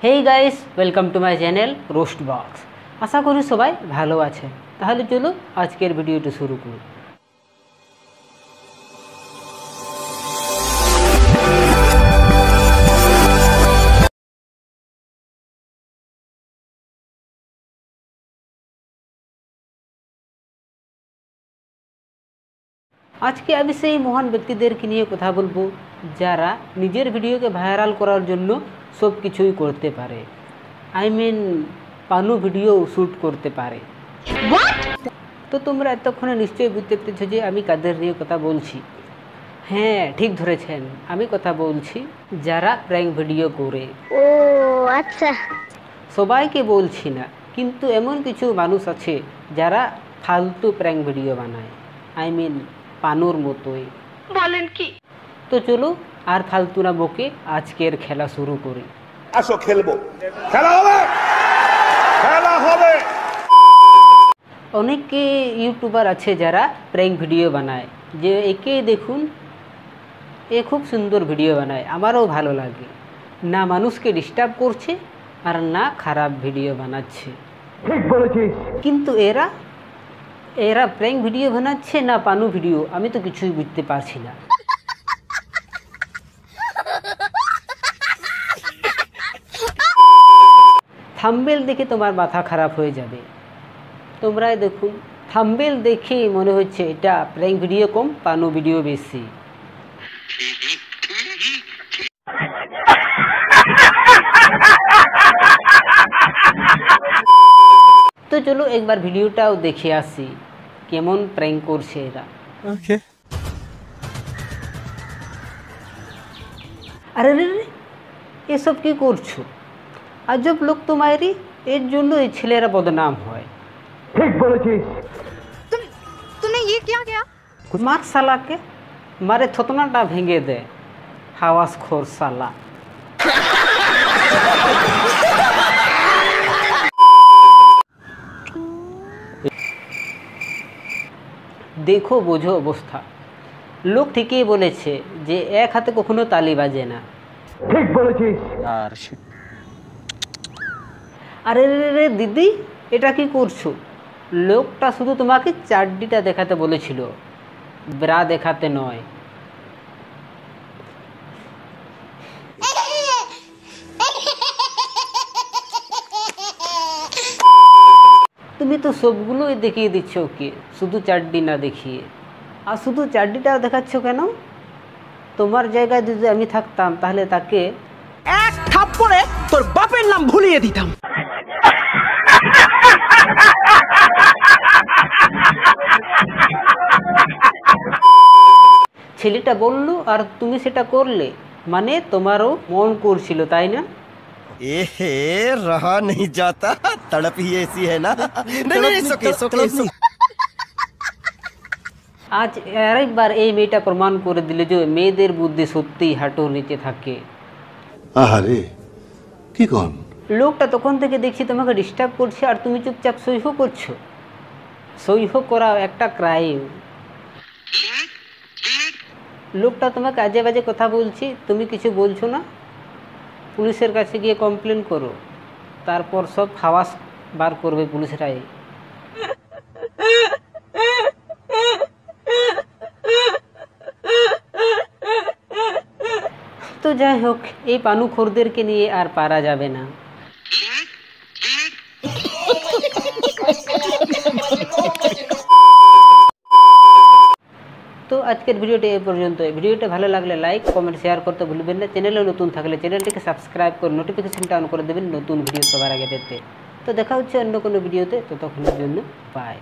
Hey guys, welcome to my channel roast box. আশা করি সবাই ভালো আছে। তাহলে চলো আজকের ভিডিওটি শুরু করি। আজকে আমি সেই মহান ব্যক্তিদেরকে নিয়ে কথা বলবো যারা নিজের ভিডিওকে ভাইরাল করার জন্য সব কিছুই করতে পারে। আই মিন পানু ভিডিও শ্যুট করতে পারে। তো তোমরা এতক্ষণে নিশ্চয়ই বুঝতে পেরেছো যে আমি কাদের নিয়ে কথা বলছি। হ্যাঁ, ঠিক ধরেছেন, আমি কথা বলছি যারা প্র্যাঙ্ক ভিডিও করে। ও আচ্ছা, সবাইকে বলছি না, কিন্তু এমন কিছু মানুষ আছে যারা ফালতু প্র্যাঙ্ক ভিডিও বানায়। আই মিন পানুর মতোই। বলেন কি? তো চলো আর ফালতু না বকে আজকের খেলা শুরু করি। আসো খেলবো, খেলা হবে, খেলা হবে। অনেকে ইউটিউবার আছে যারা প্র্যাঙ্ক ভিডিও বানায়, যে একে দেখুন এ খুব সুন্দর ভিডিও বানায়, আমারও ভালো লাগে। না মানুষকে ডিস্টার্ব করছে আর না খারাপ ভিডিও বানাচ্ছে। ঠিক বলেছিস। কিন্তু এরা প্র্যাঙ্ক ভিডিও বানাচ্ছে না পানু ভিডিও, আমি তো কিছুই বুঝতে পারছি না। থাম্বনেল দেখে তোমার মাথা খারাপ হয়ে যাবে। তোমরাই দেখুন, থাম্বনেল দেখে মনে হচ্ছে এটা প্র্যাঙ্ক ভিডিও কম, পানু ভিডিও বেশি। তো চলো একবার ভিডিওটাও দেখে আসি কেমন প্র্যাঙ্ক করছে এরা। আরে রে রে, এসব কি করছো? আজব লোক তোমারই, এর জন্য এই ছেলেরা বদনাম হয়। ঠিক বলেছিস। तुमने ये क्या किया? মার সালাকে, মারে থতনাটা ভেঙে দে, হাওয়াস খোর সালা। দেখো বোঝো অবস্থা। লোক ঠিকই বলেছে যে এক হাতে কখনো তালি বাজে না। ঠিক বলেছিস। আরে রে রে দিদি, এটা কি করছো? লোকটা শুধু তোমাকে চাড্ডিটা দেখাতে বলেছিল, ব্রা দেখাতে নয়। তুমি তো সবগুলোই দেখিয়ে দিচ্ছ ওকে, শুধু চাড্ডি না দেখিয়ে। আর শুধু চাড্ডিটাও দেখাচ্ছ কেন? তোমার জায়গায় যদি আমি থাকতাম তাহলে তাকে এক থাপ্পড়ে তোর বাপের নাম ভুলিয়ে দিতাম। ছেলেটা বললো আর তুমি সেটা করলে, মানে তোমারও মন করছিল, তাই না? एहे रहा नहीं जाता, तड़प ही ऐसी है ना। नहीं नहीं सोके सोके আজ আরেকবার এই মেয়েটা প্রমাণ করে দিল যে মেয়েদের বুদ্ধি সত্যিই হাঁটুর নিচে থাকে। আহারে কি কোন? লোকটা তখন থেকে দেখছি তোমাকে ডিস্টার্ব করছে আর তুমি চুপচাপ সহ্য করছো। সহ্য করা একটা ক্রাইম। লোকটা তোমাকে আজে বাজে কথা বলছি, তুমি কিছু বলছো না। পুলিশের কাছে গিয়ে কমপ্লেন করো, তারপর সব হাওয়াস বার করবে পুলিশরাই। তো যাই হোক, এই পানু খোরদেরকে নিয়ে আর পারা যাবে না। তো আজকের ভিডিওটি এই পর্যন্ত। ভিডিওটা ভালো লাগলে লাইক কমেন্ট শেয়ার করতে ভুলবেন না। চ্যানেলে নতুন থাকলে চ্যানেলটিকে সাবস্ক্রাইব করে নোটিফিকেশনটা অন করে দেবেন নতুন ভিডিও সবার আগে পেতে। তো দেখা হচ্ছে অন্য কোনো ভিডিওতে, ততক্ষণের জন্য বাই।